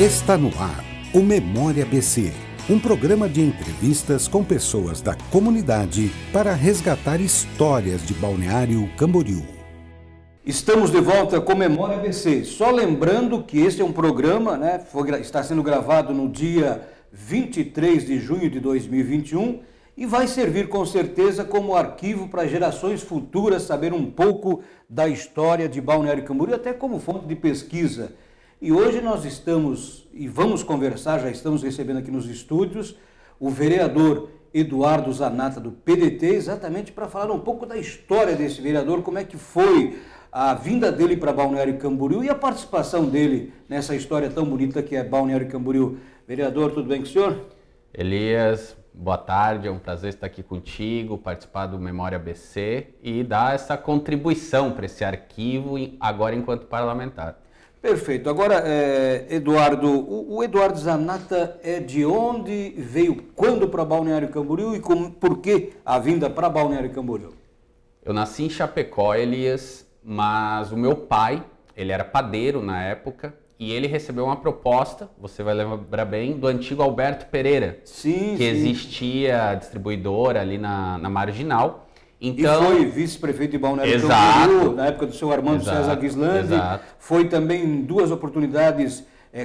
Está no ar o Memória BC, um programa de entrevistas com pessoas da comunidade para resgatar histórias de Balneário Camboriú. Estamos de volta com Memória BC. Só lembrando que este é um programa, está sendo gravado no dia 23 de junho de 2021 e vai servir com certeza como arquivo para gerações futuras saber um pouco da história de Balneário Camboriú, até como fonte de pesquisa. E hoje nós estamos, e vamos conversar, já estamos recebendo aqui nos estúdios, o vereador Eduardo Zanata do PDT, exatamente para falar um pouco da história desse vereador, como é que foi a vinda dele para Balneário Camboriú e a participação dele nessa história tão bonita que é Balneário Camboriú. Vereador, tudo bem com o senhor? Elias, boa tarde, é um prazer estar aqui contigo, participar do Memória BC e dar essa contribuição para esse arquivo agora enquanto parlamentar. Perfeito. Agora, Eduardo, o Eduardo Zanata é de onde, veio quando para Balneário Camboriú e por que a vinda para Balneário Camboriú? Eu nasci em Chapecó, Elias, mas o meu pai, ele era padeiro na época e ele recebeu uma proposta, você vai lembrar bem, do antigo Alberto Pereira, que existia a distribuidora ali na Marginal. Então, e foi vice-prefeito de Balneário Camboriú, na época do seu Armando César Guislandi. Foi também em duas oportunidades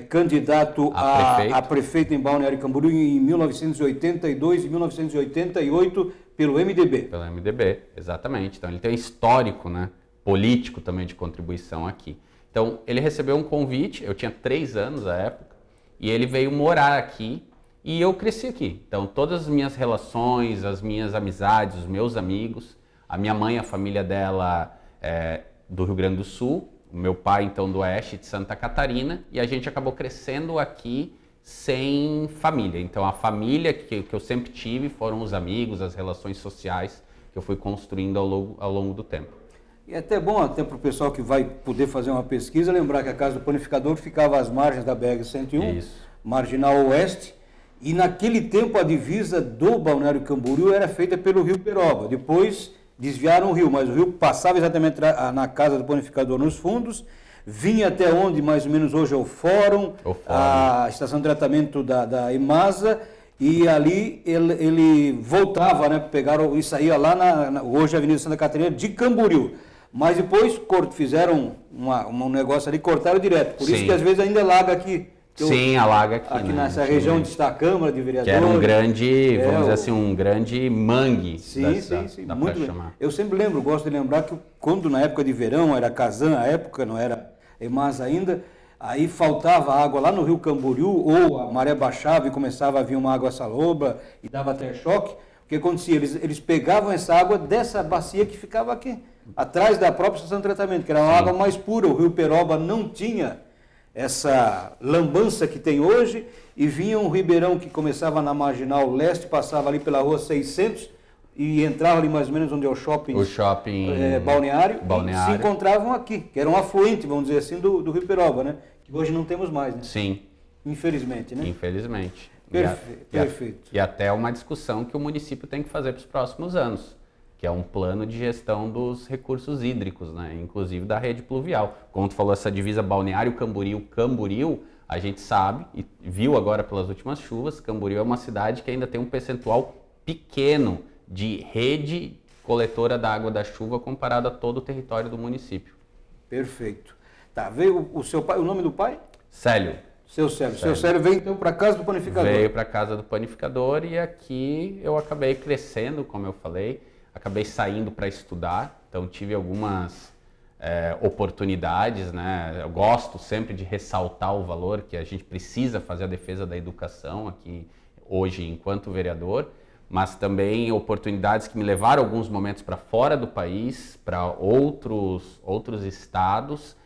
candidato a prefeito em Balneário Camboriú em 1982 e 1988 pelo MDB. Pelo MDB, exatamente. Então ele tem um histórico, político também de contribuição aqui. Então ele recebeu um convite, eu tinha 3 anos à época, e ele veio morar aqui. E eu cresci aqui, então todas as minhas relações, as minhas amizades, os meus amigos, a minha mãe, a família dela é do Rio Grande do Sul, o meu pai então do Oeste de Santa Catarina, e a gente acabou crescendo aqui sem família. Então a família que eu sempre tive foram os amigos, as relações sociais que eu fui construindo ao longo do tempo. E é até bom, até para o pessoal que vai poder fazer uma pesquisa, lembrar que a Casa do Panificador ficava às margens da BR-101, Marginal Oeste. E naquele tempo a divisa do Balneário Camboriú era feita pelo Rio Peroba. Depois desviaram o rio, mas o rio passava exatamente na Casa do Panificador nos fundos, vinha até onde mais ou menos hoje é o Fórum, a estação de tratamento da EMASA, e ali ele voltava, pegaram e saía lá hoje a Avenida Santa Catarina de Camboriú. Mas depois fizeram um negócio ali, cortaram direto. Por isso que às vezes ainda laga aqui. Alaga aqui. Aqui nessa região onde está a Câmara de Vereadores. Que era um grande, vamos dizer assim, um grande mangue. Sim. Muito bem. Eu sempre gosto de lembrar que quando na época de verão, era Casan, a época não era EMAS ainda, aí faltava água lá no Rio Camboriú, ou a maré baixava e começava a vir uma água salobra e dava até choque. O que acontecia? Eles pegavam essa água dessa bacia que ficava aqui, atrás da própria estação de tratamento, que era uma água mais pura. O Rio Peroba não tinha essa lambança que tem hoje, e vinha um ribeirão que começava na Marginal Leste, passava ali pela rua 600 e entrava ali mais ou menos onde é o shopping Balneário, e se encontravam aqui, que era um afluente, vamos dizer assim, do Rio Peroba, que hoje não temos mais, Sim. Infelizmente, Infelizmente. Perfeito. E até uma discussão que o município tem que fazer para os próximos anos, que é um plano de gestão dos recursos hídricos, inclusive da rede pluvial. Como tu falou, essa divisa Balneário Camboriú, a gente sabe e viu agora pelas últimas chuvas, Camboriú é uma cidade que ainda tem um percentual pequeno de rede coletora da água da chuva comparado a todo o território do município. Perfeito. Tá, veio o seu pai, o nome do pai? Célio. Seu Célio veio então para a Casa do Panificador. Veio para a Casa do Panificador e aqui eu acabei crescendo, como eu falei. Acabei saindo para estudar, então tive algumas oportunidades, Eu gosto sempre de ressaltar o valor que a gente precisa fazer a defesa da educação aqui hoje enquanto vereador, mas também oportunidades que me levaram alguns momentos para fora do país, para outros estados,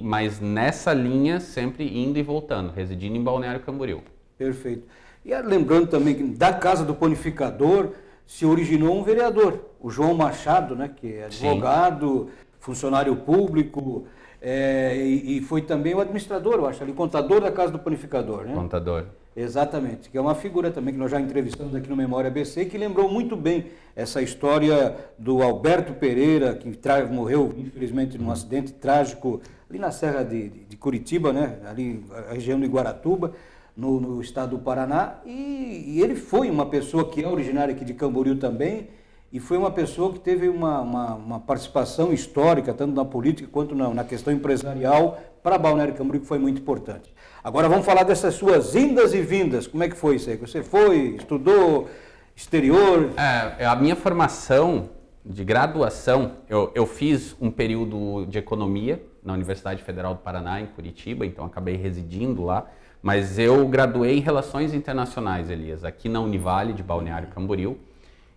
mas nessa linha sempre indo e voltando, residindo em Balneário Camboriú. Perfeito. E lembrando também que da Casa do Panificador se originou um vereador, o João Machado, que é advogado, funcionário público, e foi também o administrador, eu acho, ali, contador da Casa do Panificador, né? Contador. Exatamente, que é uma figura também que nós já entrevistamos aqui no Memória ABC, que lembrou muito bem essa história do Alberto Pereira, que morreu, infelizmente, num acidente trágico ali na Serra de Curitiba, né? Ali na região do Iguaratuba, no estado do Paraná, e ele foi uma pessoa que é originária aqui de Camboriú também, e foi uma pessoa que teve uma participação histórica, tanto na política quanto na questão empresarial, para Balneário Camboriú, que foi muito importante. Agora vamos falar dessas suas indas e vindas. Como é que foi isso aí? Você foi, estudou, exterior? A minha formação de graduação, eu fiz um período de economia na Universidade Federal do Paraná, em Curitiba, então acabei residindo lá, mas eu graduei em Relações Internacionais, Elias, aqui na Univale de Balneário Camboriú.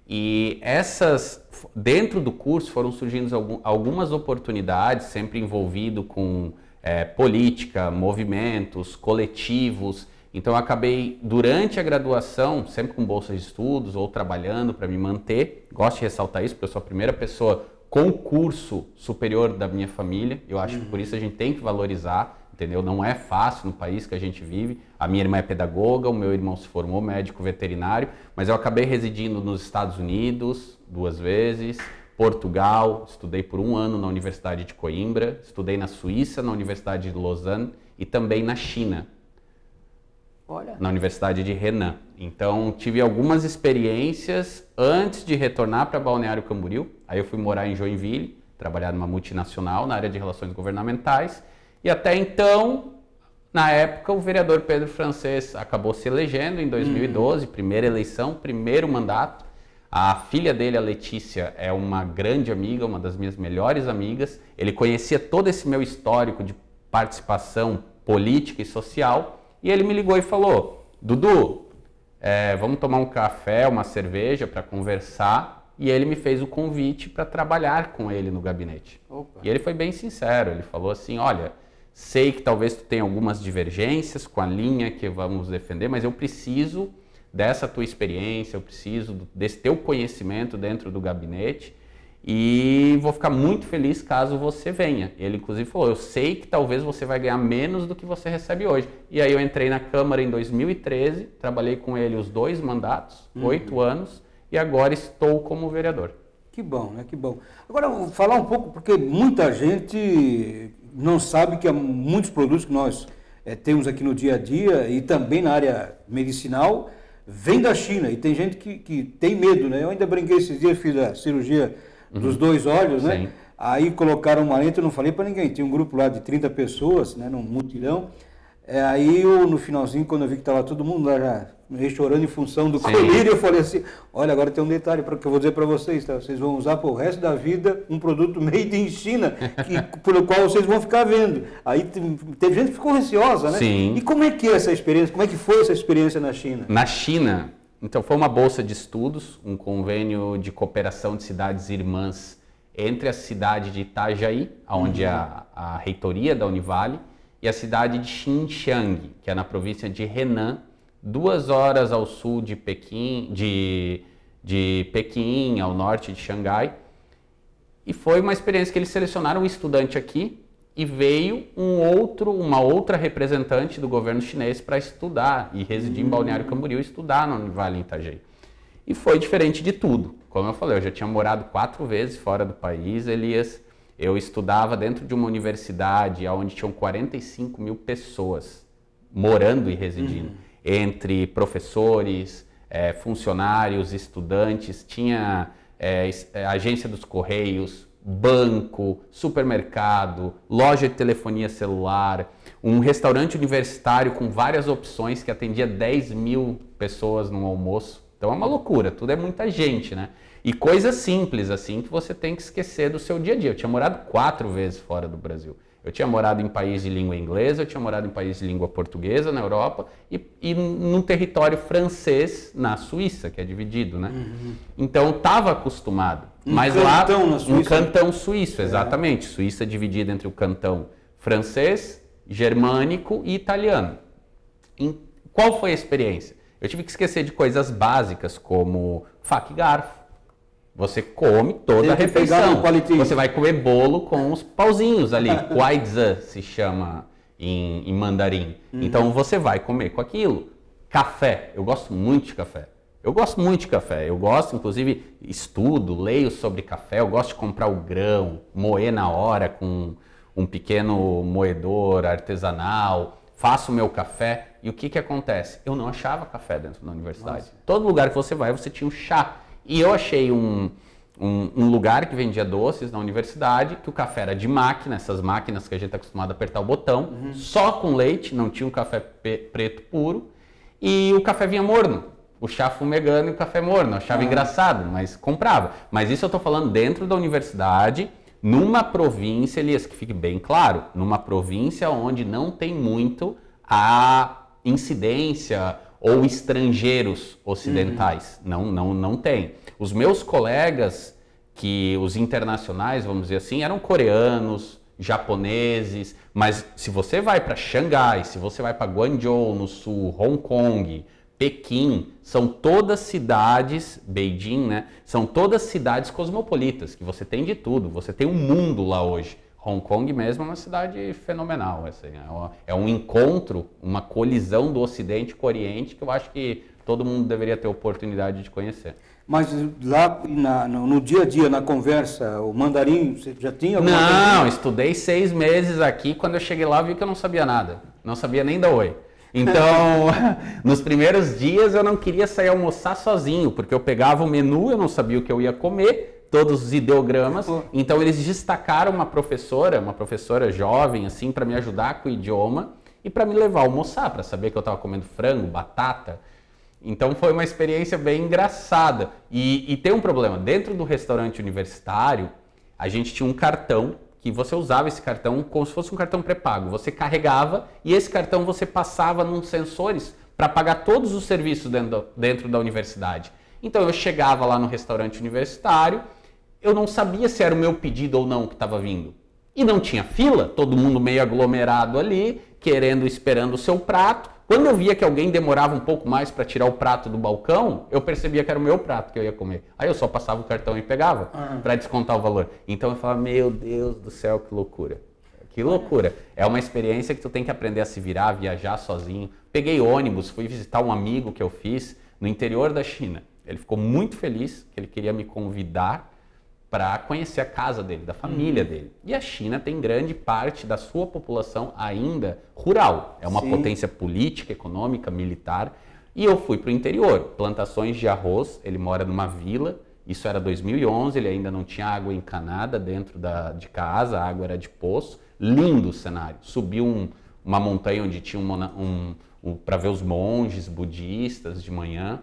E dentro do curso foram surgindo algumas oportunidades, sempre envolvido com política, movimentos, coletivos. Então eu acabei, durante a graduação, sempre com bolsa de estudos ou trabalhando para me manter. Gosto de ressaltar isso, porque eu sou a primeira pessoa com curso superior da minha família. Eu acho que por isso a gente tem que valorizar, entendeu? Não é fácil no país que a gente vive. A minha irmã é pedagoga, o meu irmão se formou médico veterinário, mas eu acabei residindo nos Estados Unidos 2 vezes, Portugal, estudei por 1 ano na Universidade de Coimbra, estudei na Suíça, na Universidade de Lausanne e também na China, na Universidade de Henan. Então, tive algumas experiências antes de retornar para Balneário Camboriú. Aí eu fui morar em Joinville, trabalhar numa multinacional na área de relações governamentais. E até então, na época, o vereador Pedro Francês acabou se elegendo em 2012, primeira eleição, primeiro mandato. A filha dele, a Letícia, é uma grande amiga, uma das minhas melhores amigas. Ele conhecia todo esse meu histórico de participação política e social. E ele me ligou e falou: Dudu, vamos tomar um café, uma cerveja para conversar. E ele me fez o convite para trabalhar com ele no gabinete. Opa. E ele foi bem sincero, ele falou assim: olha, sei que talvez tu tenha algumas divergências com a linha que vamos defender, mas eu preciso dessa tua experiência, eu preciso desse teu conhecimento dentro do gabinete e vou ficar muito feliz caso você venha. Ele inclusive falou: eu sei que talvez você vai ganhar menos do que você recebe hoje. E aí eu entrei na Câmara em 2013, trabalhei com ele os 2 mandatos, 8 anos, e agora estou como vereador. Que bom, né? Que bom. Agora, vou falar um pouco, porque muita gente não sabe que há muitos produtos que nós temos aqui no dia a dia e também na área medicinal, vem da China. E tem gente que tem medo, né? Eu ainda brinquei esses dias, fiz a cirurgia dos 2 olhos, né? Sim. Aí colocaram uma lente, eu não falei para ninguém. Tinha um grupo lá de 30 pessoas, né? Num mutirão. Aí eu, no finalzinho, quando eu vi que estava todo mundo lá já chorando em função do colírio, eu falei assim: olha, agora tem um detalhe que eu vou dizer para vocês, tá? Vocês vão usar para o resto da vida um produto made in China, pelo qual vocês vão ficar vendo. Aí teve gente que ficou receosa, né? Sim. E como é que é essa experiência? Como é que foi essa experiência na China? Na China, então foi uma bolsa de estudos, um convênio de cooperação de cidades irmãs entre a cidade de Itajaí, onde é a reitoria da Univale, e a cidade de Xinjiang, que é na província de Henan, 2 horas ao sul de Pequim, de Pequim, ao norte de Xangai. E foi uma experiência que eles selecionaram um estudante aqui e veio uma outra representante do governo chinês para estudar e residir em Balneário Camboriú e estudar na Univale em Itajaí. E foi diferente de tudo. Como eu falei, eu já tinha morado 4 vezes fora do país, Elias. Eu estudava dentro de uma universidade onde tinham 45 mil pessoas morando e residindo, entre professores, funcionários, estudantes, tinha agência dos Correios, banco, supermercado, loja de telefonia celular, um restaurante universitário com várias opções que atendia 10 mil pessoas no almoço. Então é uma loucura, tudo é muita gente, né? E coisas simples assim que você tem que esquecer do seu dia a dia. Eu tinha morado 4 vezes fora do Brasil. Eu tinha morado em país de língua inglesa, eu tinha morado em país de língua portuguesa na Europa e num território francês na Suíça, que é dividido, né? Então estava acostumado. Mas lá, um cantão suíço, exatamente. Suíça dividida entre o cantão francês, germânico e italiano. Qual foi a experiência? Eu tive que esquecer de coisas básicas como faca e garfo. Você come toda a refeição. Você vai comer bolo com os pauzinhos ali. Kuaizi se chama em mandarim. Então você vai comer com aquilo. Café. Eu gosto muito de café. Eu gosto, inclusive, estudo, leio sobre café. Eu gosto de comprar o grão, moer na hora com um pequeno moedor artesanal. Faço o meu café. E o que acontece? Eu não achava café dentro da universidade. Nossa. Todo lugar que você vai, você tinha um chá. E eu achei um lugar que vendia doces na universidade, que o café era de máquina, essas máquinas que a gente está acostumado a apertar o botão, só com leite, não tinha um café preto puro, e o café vinha morno. O chá fumegando e o café morno. Eu achava engraçado, mas comprava. Mas isso eu estou falando dentro da universidade, numa província, Elias, que fique bem claro, numa província onde não tem muito a incidência ou estrangeiros ocidentais. Não tem. Os meus colegas, os internacionais, vamos dizer assim, eram coreanos, japoneses, mas se você vai para Xangai, se você vai para Guangzhou no sul, Hong Kong, Pequim, são todas cidades, Beijing, né? São todas cidades cosmopolitas, que você tem de tudo, você tem um mundo lá hoje. Hong Kong mesmo é uma cidade fenomenal, assim, é um encontro, uma colisão do Ocidente com o Oriente que eu acho que todo mundo deveria ter oportunidade de conhecer. Mas lá no dia a dia, na conversa, o mandarim, você já tinha alguma coisa? Não, estudei 6 meses aqui, quando eu cheguei lá eu vi que eu não sabia nada, não sabia nem dar oi. Então, nos primeiros dias eu não queria sair almoçar sozinho, porque eu pegava o menu, eu não sabia o que eu ia comer, todos os ideogramas. Então eles destacaram uma professora jovem, assim, para me ajudar com o idioma e para me levar a almoçar, para saber que eu estava comendo frango, batata. Então foi uma experiência bem engraçada. E tem um problema, dentro do restaurante universitário, a gente tinha um cartão, que você usava esse cartão como se fosse um cartão pré-pago. Você carregava e esse cartão você passava nos sensores para pagar todos os serviços dentro da universidade. Então eu chegava lá no restaurante universitário, eu não sabia se era o meu pedido ou não que estava vindo. E não tinha fila, todo mundo meio aglomerado ali, esperando o seu prato. Quando eu via que alguém demorava um pouco mais para tirar o prato do balcão, eu percebia que era o meu prato que eu ia comer. Aí eu só passava o cartão e pegava para descontar o valor. Então eu falava, meu Deus do céu, que loucura. Que loucura. É uma experiência que tu tem que aprender a se virar, viajar sozinho. Peguei ônibus, fui visitar um amigo que eu fiz no interior da China. Ele ficou muito feliz que ele queria me convidar para conhecer a casa dele, da família dele. E a China tem grande parte da sua população ainda rural. É uma potência política, econômica, militar. E eu fui para o interior, plantações de arroz. Ele mora numa vila, isso era 2011, ele ainda não tinha água encanada dentro de casa, a água era de poço. Lindo o cenário. Subi uma montanha onde tinha para ver os monges budistas de manhã.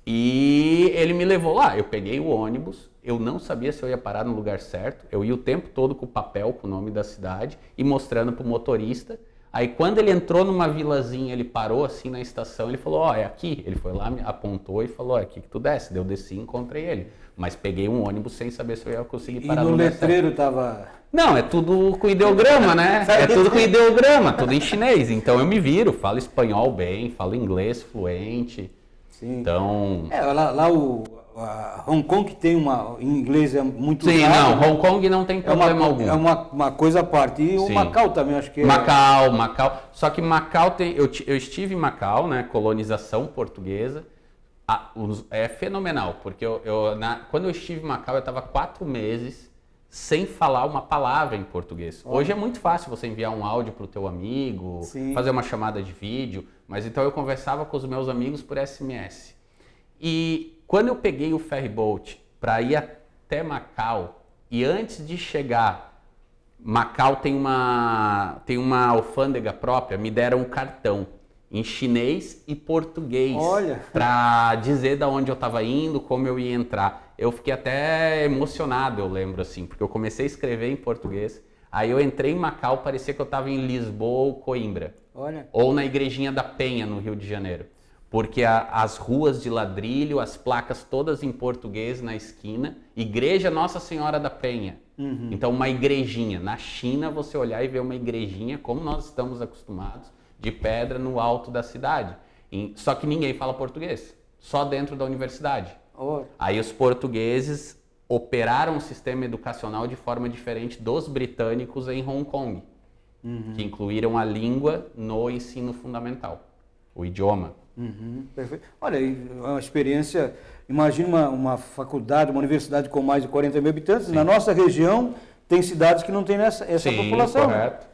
E ele me levou lá. Eu peguei o ônibus, eu não sabia se eu ia parar no lugar certo. Eu ia o tempo todo com o papel, com o nome da cidade e mostrando para o motorista. Aí quando ele entrou numa vilazinha, ele parou assim na estação, ele falou, é aqui. Ele foi lá, me apontou e falou, é aqui que tu desce. Eu desci e encontrei ele. Mas peguei um ônibus sem saber se eu ia conseguir parar no lugar certo. E no letreiro tava... Não, é tudo com ideograma, né? É tudo com ideograma, tudo em chinês. Então eu me viro, falo espanhol bem, falo inglês fluente. Sim. Então... lá Hong Kong tem em inglês é muito Sim, raro, não, Hong Kong não tem problema algum. É uma coisa à parte. E o Macau também, acho que é... Macau. Só que Macau eu estive em Macau, né, colonização portuguesa. É fenomenal, porque quando eu estive em Macau, eu estava 4 meses sem falar uma palavra em português. Hoje é muito fácil você enviar um áudio para o teu amigo, fazer uma chamada de vídeo, mas então eu conversava com os meus amigos por SMS. E quando eu peguei o ferryboat para ir até Macau, e antes de chegar, Macau tem uma alfândega própria, me deram um cartão em chinês e português para dizer da onde eu estava indo, como eu ia entrar. Eu fiquei até emocionado, eu lembro assim, porque eu comecei a escrever em português. Aí eu entrei em Macau, parecia que eu estava em Lisboa ou Coimbra. Ou na Igrejinha da Penha, no Rio de Janeiro. Porque as ruas de ladrilho, as placas todas em português na esquina, Igreja Nossa Senhora da Penha. Então uma igrejinha. Na China você olhar e ver uma igrejinha, como nós estamos acostumados, de pedra no alto da cidade. Só que ninguém fala português, só dentro da universidade. Aí os portugueses operaram o sistema educacional de forma diferente dos britânicos em Hong Kong, que incluíram a língua no ensino fundamental, o idioma. Perfeito. Olha, é uma experiência, imagina uma faculdade, uma universidade com mais de 40 mil habitantes, na nossa região tem cidades que não tem essa população. Correto.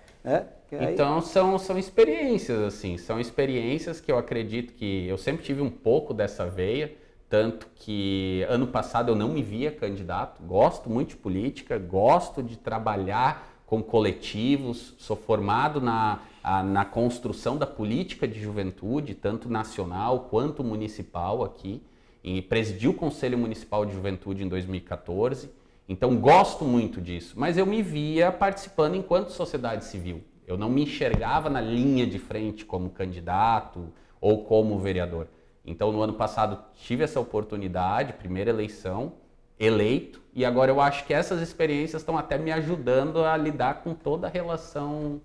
Então são experiências, assim, são experiências que eu acredito que eu sempre tive um pouco dessa veia, tanto que ano passado eu não me via candidato, gosto muito de política, gosto de trabalhar com coletivos, sou formado na construção da política de juventude, tanto nacional quanto municipal aqui, e presidi o Conselho Municipal de Juventude em 2014, então gosto muito disso, mas eu me via participando enquanto sociedade civil, eu não me enxergava na linha de frente como candidato ou como vereador. Então no ano passado tive essa oportunidade, primeira eleição, eleito, e agora eu acho que essas experiências estão até me ajudando a lidar com toda a relação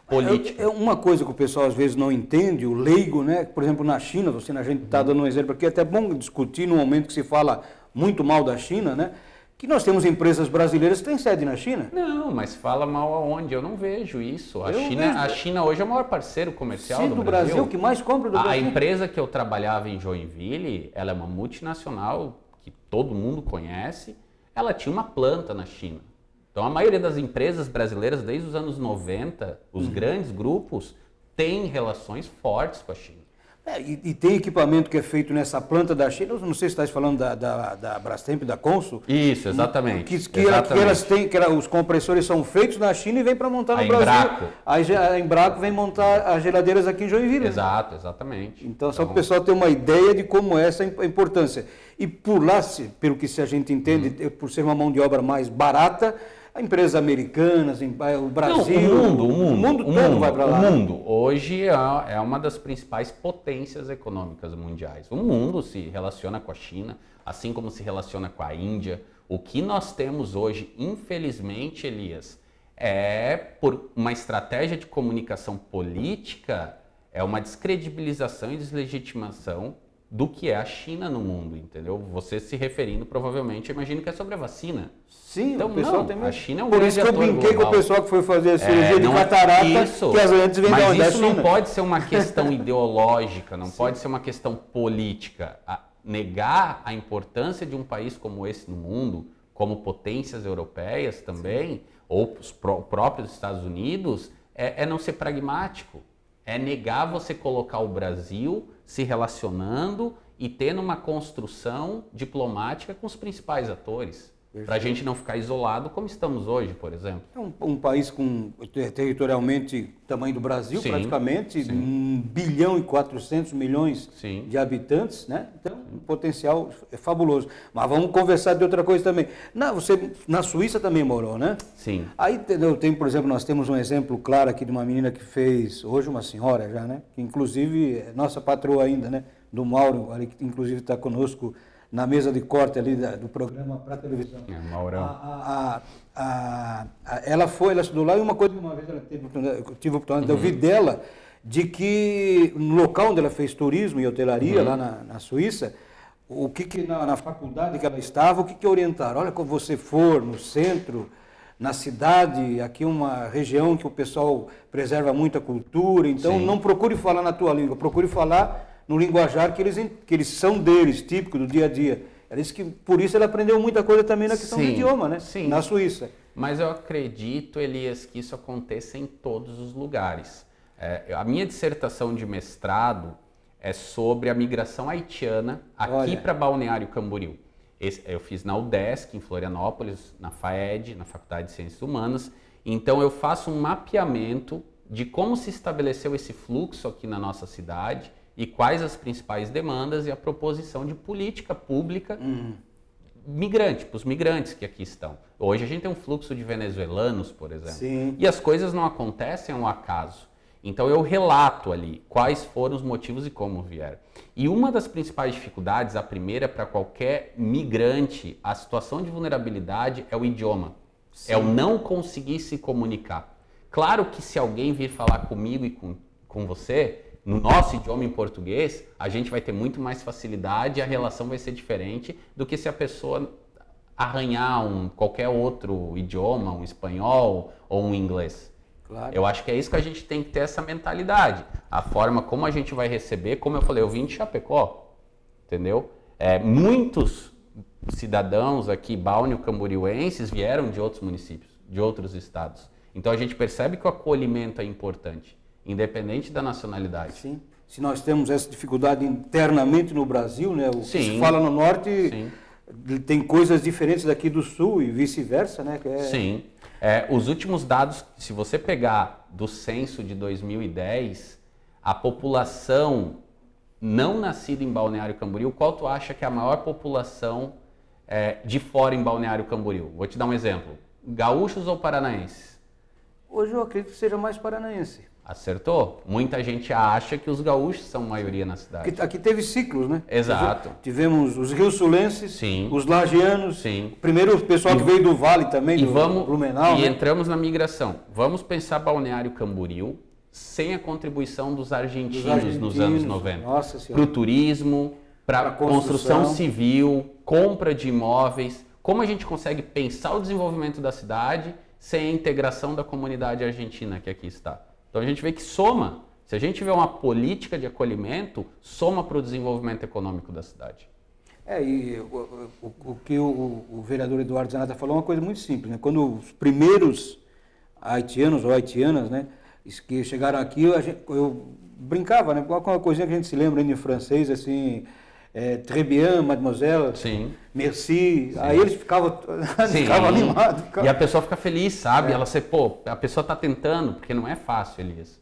política. É uma coisa que o pessoal às vezes não entende, o leigo, né? Por exemplo, na China, a gente está dando um exemplo aqui, é até bom discutir no momento que se fala muito mal da China, né? Que nós temos empresas brasileiras que têm sede na China. Não, mas fala mal aonde? Eu não vejo isso. A China hoje é o maior parceiro comercial do Brasil. O que mais compra do Brasil. A empresa que eu trabalhava em Joinville, ela é uma multinacional que todo mundo conhece, ela tinha uma planta na China. Então a maioria das empresas brasileiras, desde os anos 90, os grandes grupos, têm relações fortes com a China. E tem equipamento que é feito nessa planta da China, eu não sei se está falando da Brastemp, da Consul. Isso, exatamente. Que elas têm, os compressores são feitos na China e vêm para montar no Brasil. A Embraco vem montar as geladeiras aqui em Joinville. Exato, exatamente. Então, só para o pessoal ter uma ideia de como é essa importância. E por lá, pelo que a gente entende, por ser uma mão de obra mais barata, empresas americanas, o Brasil, não, o mundo todo vai para lá. O mundo hoje é uma das principais potências econômicas mundiais. O mundo se relaciona com a China, assim como se relaciona com a Índia. O que nós temos hoje, infelizmente, Elias, é por uma estratégia de comunicação política, é uma descredibilização e deslegitimação do que é a China no mundo, entendeu? Você se referindo, provavelmente, imagino que é sobre a vacina. Sim, então, o pessoal não, tem a China é um Por grande isso que eu brinquei global. com o pessoal que foi fazer a cirurgia de catarata, que as lentes vêm da China. Mas isso não pode ser uma questão ideológica, não pode ser uma questão política. Negar a importância de um país como esse no mundo, como potências europeias também, ou os próprios Estados Unidos, é não ser pragmático. É negar você colocar o Brasil se relacionando e tendo uma construção diplomática com os principais atores. Para a gente não ficar isolado como estamos hoje, por exemplo. É um país com territorialmente tamanho do Brasil, praticamente, 1 bilhão e 400 milhões de habitantes, né? Então, um potencial é fabuloso. Mas vamos conversar de outra coisa também. Você na Suíça também morou, né? Sim. Aí, por exemplo, nós temos um exemplo claro aqui de uma menina que fez, hoje uma senhora já, né? Que inclusive é nossa patroa ainda, né? Do Mauro, ali, que inclusive está conosco na mesa de corte ali do programa para televisão. Maurão. Ela estudou lá e uma vez ela tive a oportunidade de ouvir dela, de que no local onde ela fez turismo e hotelaria, lá na Suíça, na faculdade que ela estava, o que orientaram? Olha, quando você for no centro, na cidade, aqui uma região que o pessoal preserva muito a cultura, então não procure falar na tua língua, procure falar no linguajar que eles são deles, típico do dia a dia. Ela disse que por isso ela aprendeu muita coisa também na questão do idioma, né? Sim. Na Suíça. Mas eu acredito, Elias, que isso aconteça em todos os lugares. A minha dissertação de mestrado é sobre a migração haitiana aqui para Balneário Camboriú. Eu fiz na UDESC, em Florianópolis, na FAED, na Faculdade de Ciências Humanas. Então eu faço um mapeamento de como se estabeleceu esse fluxo aqui na nossa cidade e quais as principais demandas e a proposição de política pública para os migrantes que aqui estão. Hoje a gente tem um fluxo de venezuelanos, por exemplo, e as coisas não acontecem ao acaso. Então eu relato ali quais foram os motivos e como vieram. E uma das principais dificuldades, a primeira para qualquer migrante, a situação de vulnerabilidade é o idioma. É o não conseguir se comunicar. Claro que se alguém vir falar comigo e com você, no nosso idioma em português, a gente vai ter muito mais facilidade e a relação vai ser diferente do que se a pessoa arranhar qualquer outro idioma, um espanhol ou um inglês. Claro. Eu acho que é isso que a gente tem que ter essa mentalidade. A forma como a gente vai receber, como eu falei, eu vim de Chapecó, entendeu? Muitos cidadãos aqui, balneo-camboriuenses, vieram de outros municípios, de outros estados. Então a gente percebe que o acolhimento é importante, independente da nacionalidade. Sim. Se nós temos essa dificuldade internamente no Brasil, né? O que se fala no norte tem coisas diferentes daqui do sul e vice-versa, né? Sim. Os últimos dados, se você pegar do censo de 2010, a população não nascida em Balneário Camboriú, qual tu acha que é a maior população de fora em Balneário Camboriú? Vou te dar um exemplo. Gaúchos ou paranaenses? Hoje eu acredito que seja mais paranaense. Acertou? Muita gente acha que os gaúchos são maioria na cidade. Aqui teve ciclos, né? Exato. Tivemos os rio-sulenses, os lagianos, primeiro o pessoal que veio do Vale também, do Blumenau. E entramos na migração. Vamos pensar Balneário Camboriú sem a contribuição dos argentinos nos anos 90. Para o turismo, para construção civil, compra de imóveis. Como a gente consegue pensar o desenvolvimento da cidade sem a integração da comunidade argentina que aqui está? Então a gente vê que soma. Se a gente tiver uma política de acolhimento, soma para o desenvolvimento econômico da cidade. E o que o vereador Eduardo Zanata falou é uma coisa muito simples, né? Quando os primeiros haitianos ou haitianas, né, que chegaram aqui, eu brincava, né? Com uma coisinha que a gente se lembra em francês, assim, très bien, mademoiselle, merci. Sim. Aí eles ficavam animados. E a pessoa fica feliz, sabe? Ela a pessoa está tentando, porque não é fácil, Elias.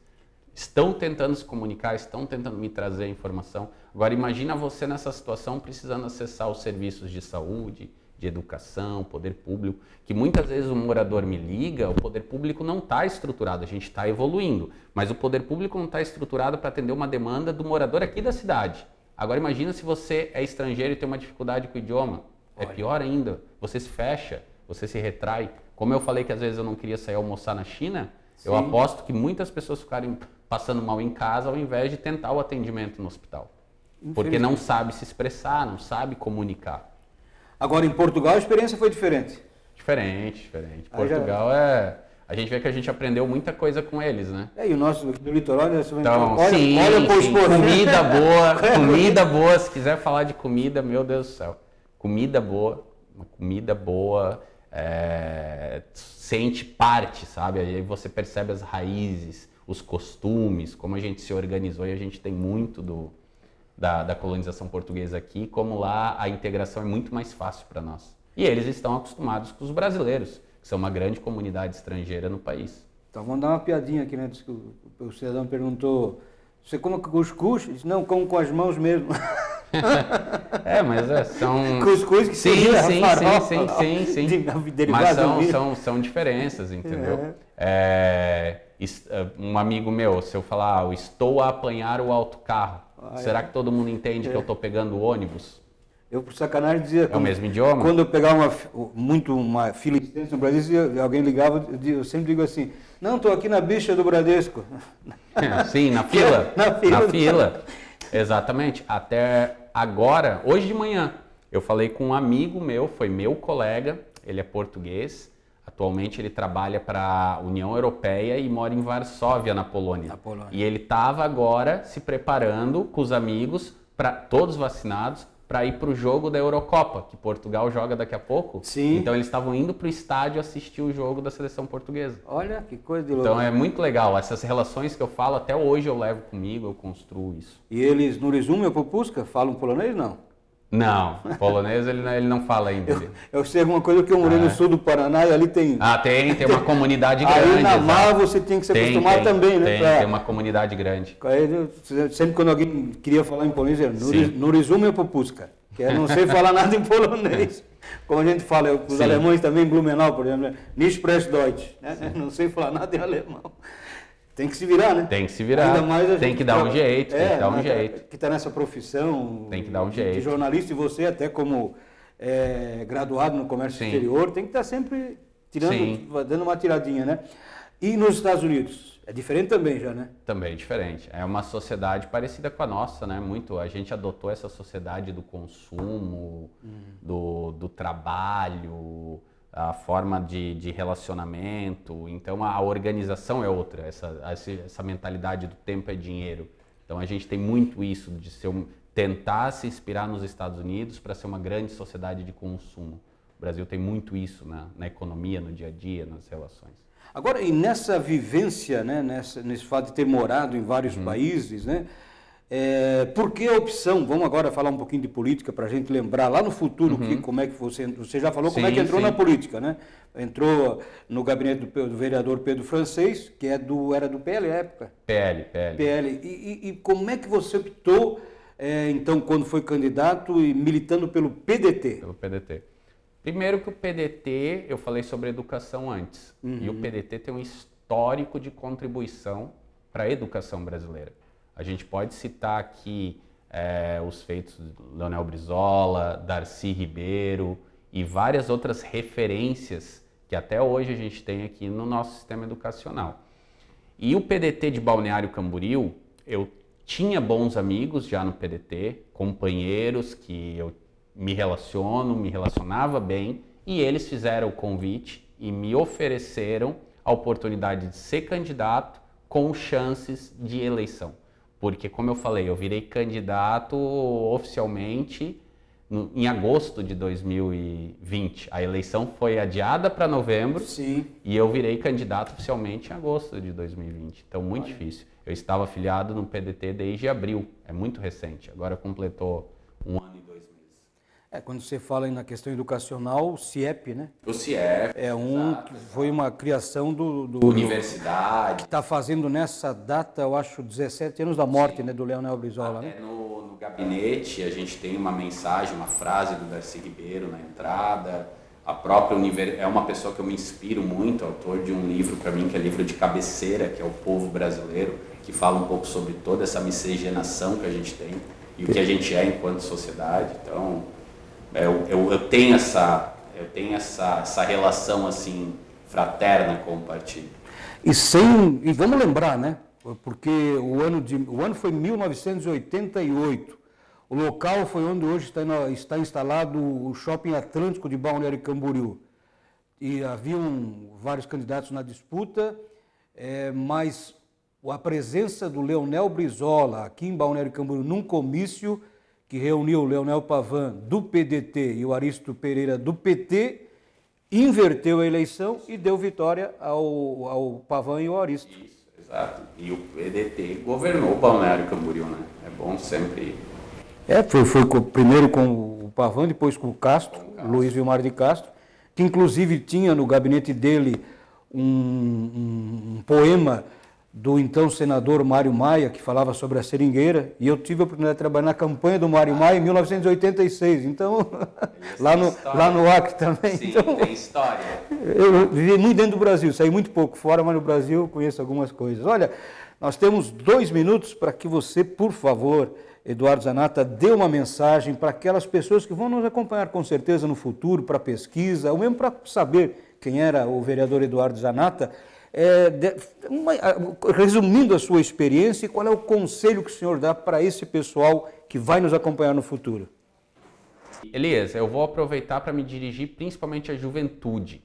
Estão tentando se comunicar, estão tentando me trazer a informação. Agora imagina você nessa situação precisando acessar os serviços de saúde, de educação, poder público, que muitas vezes o morador me liga, o poder público não está estruturado, a gente está evoluindo, mas o poder público não está estruturado para atender uma demanda do morador aqui da cidade. Agora imagina se você é estrangeiro e tem uma dificuldade com o idioma. É pior ainda, você se fecha, você se retrai. Como eu falei que às vezes eu não queria sair almoçar na China, eu aposto que muitas pessoas ficarem passando mal em casa ao invés de tentar o atendimento no hospital. Porque não sabe se expressar, não sabe comunicar. Agora em Portugal a experiência foi diferente. Diferente. Portugal a gente vê que a gente aprendeu muita coisa com eles, né? E o nosso do litoral, então, comida boa, se quiser falar de comida, meu Deus do céu. Comida boa, sente parte, sabe? Aí você percebe as raízes, os costumes, como a gente se organizou e a gente tem muito da colonização portuguesa aqui, como lá a integração é muito mais fácil para nós. E eles estão acostumados com os brasileiros, que são uma grande comunidade estrangeira no país. Então vamos dar uma piadinha aqui, né? O cidadão perguntou, você come cuscus? Disse, não, como com as mãos mesmo. Mas são... Cuscuz que sim. Mas são diferenças, entendeu? Um amigo meu, se eu falar, estou a apanhar o autocarro, será que todo mundo entende que eu estou pegando o ônibus? Eu, por sacanagem, dizia... É o mesmo idioma? Quando eu pegava uma fila extensa no Brasil, e alguém ligava, eu sempre digo assim, não, estou aqui na bicha do Bradesco. Sim, na fila. Na fila. Exatamente. Até agora, hoje de manhã, eu falei com um amigo meu, foi meu colega, ele é português, atualmente ele trabalha para a União Europeia e mora em Varsóvia, na Polônia. E ele estava agora se preparando com os amigos, todos vacinados, para ir para o jogo da Eurocopa, que Portugal joga daqui a pouco. Sim. Então eles estavam indo para o estádio assistir o jogo da seleção portuguesa. Olha, que coisa de louco. Então é muito legal. Essas relações que eu falo, até hoje eu levo comigo, eu construo isso. E eles, no resumo, Popuska, falam polonês, não? Não, polonês ele não fala ainda. Eu sei alguma coisa que eu morei no sul do Paraná e ali tem... tem uma comunidade grande. Aí na Mar você tem que se acostumar também, né? Tem uma comunidade grande. Aí, sempre quando alguém queria falar em polonês, no resumo Popuska, que é não sei falar nada em polonês. Como a gente fala, os alemães também, Blumenau, por exemplo, nicht spreche Deutsch, né? Não sei falar nada em alemão. Tem que se virar, né? Tem que se virar, tem que dar um jeito, tem que dar um jeito. Que está nessa profissão, tem que dar um jeito. De jornalista, e você até como graduado no comércio exterior, tem que estar sempre tirando, dando uma tiradinha, né? E nos Estados Unidos? É diferente também já, né? Também é diferente. É uma sociedade parecida com a nossa, né? Muito, a gente adotou essa sociedade do consumo, do trabalho, a forma de relacionamento. Então a organização é outra, essa mentalidade do tempo é dinheiro. Então a gente tem muito isso de tentar se inspirar nos Estados Unidos para ser uma grande sociedade de consumo. O Brasil tem muito isso na economia, no dia a dia, nas relações. Agora, e nessa vivência, né, nesse fato de ter morado em vários países, né, por que a opção, vamos agora falar um pouquinho de política para a gente lembrar lá no futuro como é que você já falou como é que entrou na política, né? Entrou no gabinete do vereador Pedro Francês, que era do PL na época. PL. E como é que você optou, então, quando foi candidato e militando pelo PDT? Pelo PDT. Primeiro que o PDT, eu falei sobre educação antes, e o PDT tem um histórico de contribuição para a educação brasileira. A gente pode citar aqui os feitos de Leonel Brizola, Darcy Ribeiro e várias outras referências que até hoje a gente tem aqui no nosso sistema educacional. E o PDT de Balneário Camboriú, eu tinha bons amigos já no PDT, companheiros que eu me relacionava bem, e eles fizeram o convite e me ofereceram a oportunidade de ser candidato com chances de eleição. Porque, como eu falei, eu virei candidato oficialmente em agosto de 2020. A eleição foi adiada para novembro. Sim. E eu virei candidato oficialmente em agosto de 2020. Então, muito difícil. Eu estava afiliado no PDT desde abril, é muito recente. Agora completou 1 ano e 2 meses. Quando você fala na questão educacional, o CIEP, né? O CIEP. Que foi uma criação do Universidade. Que está fazendo nessa data, eu acho, 17 anos da morte, né, do Leonel Brizola. Até no gabinete a gente tem uma mensagem, uma frase do Darcy Ribeiro na entrada. A própria é uma pessoa que eu me inspiro muito, autor de um livro para mim que é livro de cabeceira, que é O Povo Brasileiro, que fala um pouco sobre toda essa miscigenação que a gente tem e o que a gente é enquanto sociedade. Então, eu tenho essa relação assim fraterna com o partido. E vamos lembrar, né? Porque o ano foi 1988. O local foi onde hoje está instalado o Shopping Atlântico de Balneário Camboriú. E haviam vários candidatos na disputa, mas a presença do Leonel Brizola aqui em Balneário Camboriú num comício que reuniu o Leonel Pavan do PDT e o Aristo Pereira do PT, inverteu a eleição e deu vitória ao Pavan e ao Aristo. Isso, exato. E o PDT governou Balneário Camboriú, né? É bom sempre... Foi primeiro com o Pavan, depois com o Castro, Luiz Vilmar de Castro, que inclusive tinha no gabinete dele um poema do então senador Mário Maia, que falava sobre a seringueira, e eu tive a oportunidade de trabalhar na campanha do Mário Maia em 1986, então, lá no Acre também. Sim, então, tem história. Eu vivi muito dentro do Brasil, saí muito pouco fora, mas no Brasil eu conheço algumas coisas. Olha, nós temos 2 minutos para que você, por favor, Eduardo Zanata, dê uma mensagem para aquelas pessoas que vão nos acompanhar com certeza no futuro, para pesquisa, ou mesmo para saber quem era o vereador Eduardo Zanata, resumindo a sua experiência, qual é o conselho que o senhor dá para esse pessoal que vai nos acompanhar no futuro? Elias, eu vou aproveitar para me dirigir principalmente à juventude,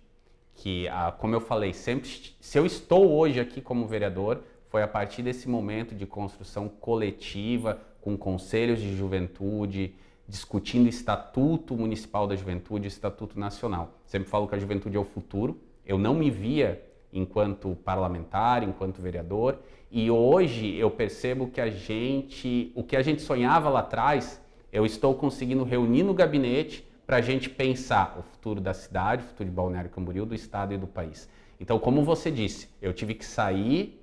que, como eu falei, se eu estou hoje aqui como vereador, foi a partir desse momento de construção coletiva, com conselhos de juventude, discutindo estatuto municipal da juventude, estatuto nacional. Sempre falo que a juventude é o futuro. Eu não me via enquanto parlamentar, enquanto vereador, e hoje eu percebo que o que a gente sonhava lá atrás, eu estou conseguindo reunir no gabinete para a gente pensar o futuro da cidade, o futuro de Balneário Camboriú, do estado e do país. Então, como você disse, eu tive que sair,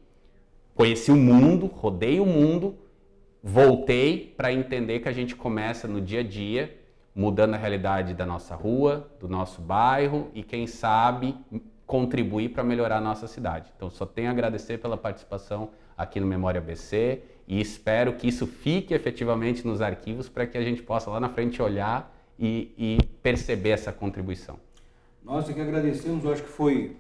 conheci o mundo, rodei o mundo, voltei para entender que a gente começa no dia a dia, mudando a realidade da nossa rua, do nosso bairro e, quem sabe, contribuir para melhorar a nossa cidade. Então, só tenho a agradecer pela participação aqui no Memória ABC e espero que isso fique efetivamente nos arquivos para que a gente possa lá na frente olhar e perceber essa contribuição. Nós que agradecemos, eu acho que foi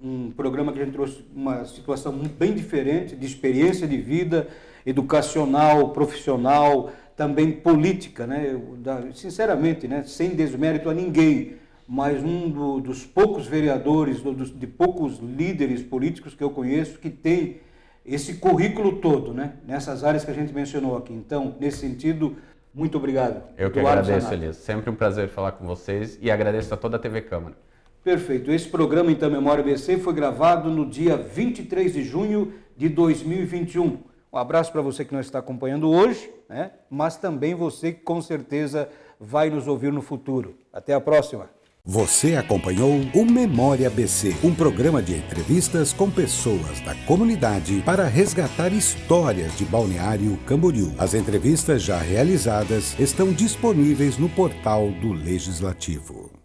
um programa que a gente trouxe uma situação bem diferente, de experiência de vida, educacional, profissional, também política, né? Sinceramente, né? Sem desmérito a ninguém, mas dos poucos vereadores, de poucos líderes políticos que eu conheço que tem esse currículo todo, né? Nessas áreas que a gente mencionou aqui. Então, nesse sentido, muito obrigado. Eu que agradeço, Elias. Sempre um prazer falar com vocês e agradeço a toda a TV Câmara. Perfeito. Esse programa, então, Memória ABC, foi gravado no dia 23 de junho de 2021. Um abraço para você que nos está acompanhando hoje, né? Mas também você que com certeza vai nos ouvir no futuro. Até a próxima. Você acompanhou o Memória ABC, um programa de entrevistas com pessoas da comunidade para resgatar histórias de Balneário Camboriú. As entrevistas já realizadas estão disponíveis no portal do Legislativo.